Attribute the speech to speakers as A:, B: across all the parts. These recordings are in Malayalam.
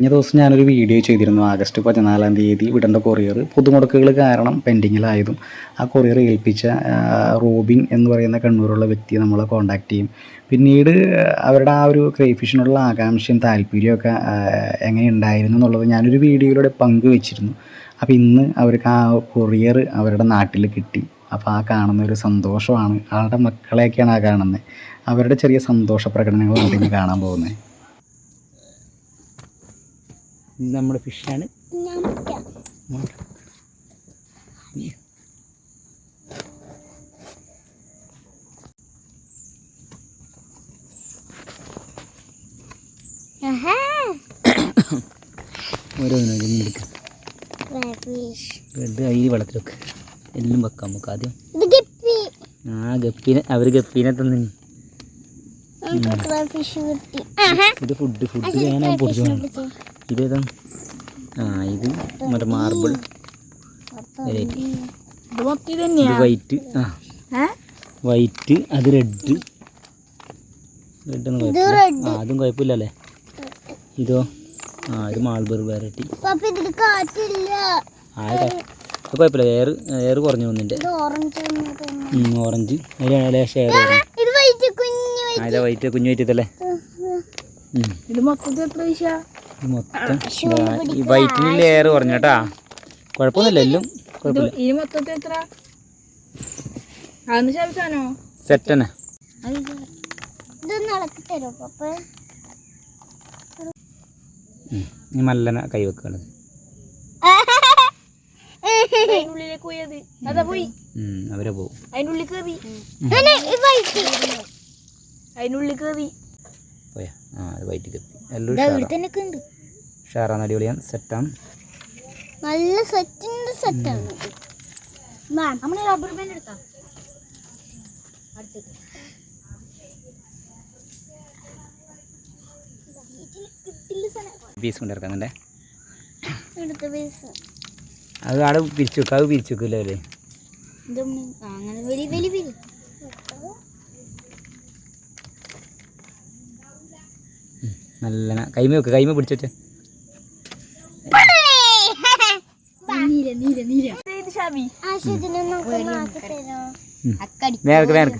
A: കഴിഞ്ഞ ദിവസം ഞാനൊരു വീഡിയോ ചെയ്തിരുന്നു. ആഗസ്റ്റ് 14-ാം തീയതി വിടേണ്ട കൊറിയർ പൊതുമുടക്കുകൾ കാരണം പെൻഡിങ്ങിലായതും ആ കൊറിയർ ഏൽപ്പിച്ച റോബിൻ എന്ന് പറയുന്ന കണ്ണൂരുള്ള വ്യക്തിയെ നമ്മൾ കോൺടാക്ട് ചെയ്യും. പിന്നീട് അവരുടെ ആ ഒരു ക്രേഫിഷിനുള്ള ആകാംക്ഷയും താല്പര്യമൊക്കെ എങ്ങനെ ഉണ്ടായിരുന്നു എന്നുള്ളത് ഞാനൊരു വീഡിയോയിലൂടെ പങ്കുവെച്ചിരുന്നു. അപ്പോൾ ഇന്ന് അവർക്ക് ആ കൊറിയർ അവരുടെ നാട്ടിൽ കിട്ടി. അപ്പോൾ ആ കാണുന്ന ഒരു സന്തോഷമാണ്, ആളുടെ മക്കളെയൊക്കെയാണ് ആ കാണുന്നത്. അവരുടെ ചെറിയ സന്തോഷ പ്രകടനങ്ങളാണ് ഇന്ന് കാണാൻ പോകുന്നത്.
B: നമ്മുടെ ഫിഷാണ്. ഓരോന്നെടുക്കാം. അരി വെള്ളത്തിലൊക്കെ എല്ലാം വെക്കാം നമുക്ക് ആദ്യം. ഗപ്പീനെ അവർ ഗപ്പീനെ തന്നെ ഇത് ഫുഡ് വേണം പൊടിച്ചു. ഇതേതാ? ഇത് മറ്റേ മാർബിൾ വൈറ്റ്. വൈറ്റ്, അത് റെഡ്. റെഡൊന്നും കുഴപ്പമില്ല, അതും കുഴപ്പമില്ലല്ലേ. ഇതോ? ഇത് മാൾബറി വെറൈറ്റി. കുഴപ്പമില്ല, എയർ കുറഞ്ഞു പോകുന്നുണ്ട്. ഓറഞ്ച് ലേശം എയർ അതെ, വൈറ്റ് കുഞ്ഞു വൈറ്റല്ലേ. മൊത്തം ഈ വൈറ്റിന് ലെയർ കുറഞ്ഞു കേട്ടാ. കുഴപ്പമൊന്നുമില്ല, എല്ലാം കുഴപ്പമില്ല. സെറ്റ് തന്നെ. മല്ലന കൈ വെക്കുന്നത് അവരെ പോവും. പോയാ അത് വൈറ്റ് കപ്പി എല്ലാം ഷാറാണ്. അടിപൊളിയാണ്, സെറ്റാണ്.
C: നല്ല സെറ്റാണ്. റബ്ബർ ബാൻഡ് എടുക്കാം.
B: പീസ് കൊണ്ടിറക്കാന്നുണ്ടേ. അത് ആടെ പിരിച്ചു വെക്കാം. അത് പിരിച്ചു വെക്കില്ല അല്ലേ? നല്ല കൈമ വെക്ക്, കൈമ പിടിച്ചു വെച്ചേ. വേനക്ക് വേനക്ക്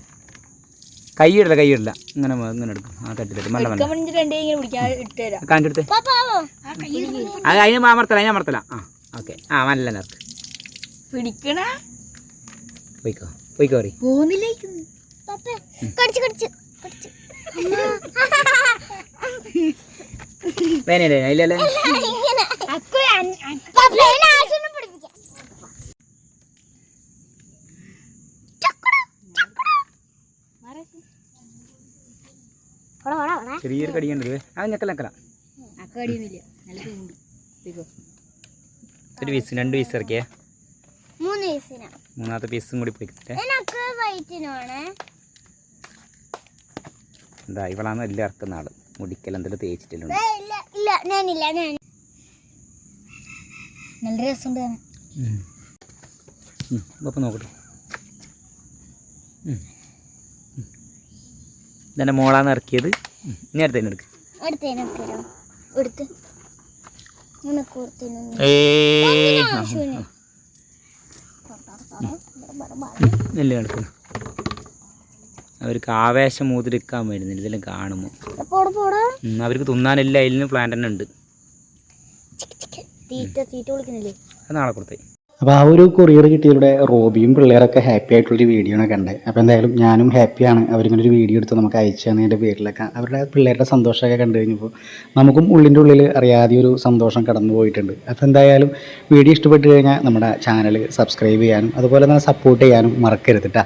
B: കൈയിടില്ല, കൈയിടില്ല. ഇങ്ങനെ ഇങ്ങനെ എടുക്കും. ആ തട്ടിലിട്ട് മല്ല മല്ല കാണിച്ചെടുത്തേ. അത് അതിന് അമർത്തല, അതിന് അമർത്തല. ഓക്കെ. നല്ല നേർക്ക് പോയിക്കോ, പോയിക്കോ. വേനല്ലേ ഇല്ലല്ലേ? ചെറിയൊരു കടിക്കേണ്ടത്. അത് ഞെക്കല ഒരു പീസ്, 2 പീസ് ഇറക്കിയേ. മൂന്നാമത്തെ പീസും കൂടി പോയിക്കട്ടെ. എന്താ ഇവളാണ് എല്ലാം ഇറക്കുന്ന ആള്. മുടിക്കൽ എന്തെങ്കിലും തേച്ചിട്ടില്ല.
C: നല്ല രസമുണ്ട്.
B: അപ്പം നോക്കട്ടെ. ഇതെൻ്റെ മോളാന്ന് ഇറക്കിയത്. ഇനി അടുത്തതിന് എടുക്ക്. നെല്ല് കിടക്കുന്നു. അവർക്ക് ആവേശം മൂതിരിക്കാൻ വരുന്നില്ല ഇതെല്ലാം കാണുമ്പോൾ. അവർക്ക് തിന്നാനില്ല. അതിൽ പ്ലാൻ തന്നെ ഉണ്ട്. അത് നാളെ കൊടുത്തേ.
A: അപ്പോൾ ആ ഒരു കൊറിയർ കിട്ടിയതിലൂടെ റോബിയും പിള്ളേരൊക്കെ ഹാപ്പി ആയിട്ടുള്ളൊരു വീഡിയോ ആണ് കണ്ടത്. അപ്പോൾ എന്തായാലും ഞാനും ഹാപ്പിയാണ്. അവരിങ്ങനെ ഒരു വീഡിയോ എടുത്ത് നമുക്ക് അയച്ചു തന്നതിൻ്റെ പേരിലൊക്കെ അവരുടെ പിള്ളേരുടെ സന്തോഷമൊക്കെ കണ്ടു കഴിഞ്ഞപ്പോൾ നമുക്കും ഉള്ളിൻ്റെ ഉള്ളിൽ അറിയാതെ ഒരു സന്തോഷം കടന്നു പോയിട്ടുണ്ട്. അപ്പോൾ എന്തായാലും വീഡിയോ ഇഷ്ടപ്പെട്ട് കഴിഞ്ഞാൽ നമ്മുടെ ചാനൽ സബ്സ്ക്രൈബ് ചെയ്യാനും അതുപോലെ തന്നെ സപ്പോർട്ട് ചെയ്യാനും മറക്കരുത് കേട്ടോ.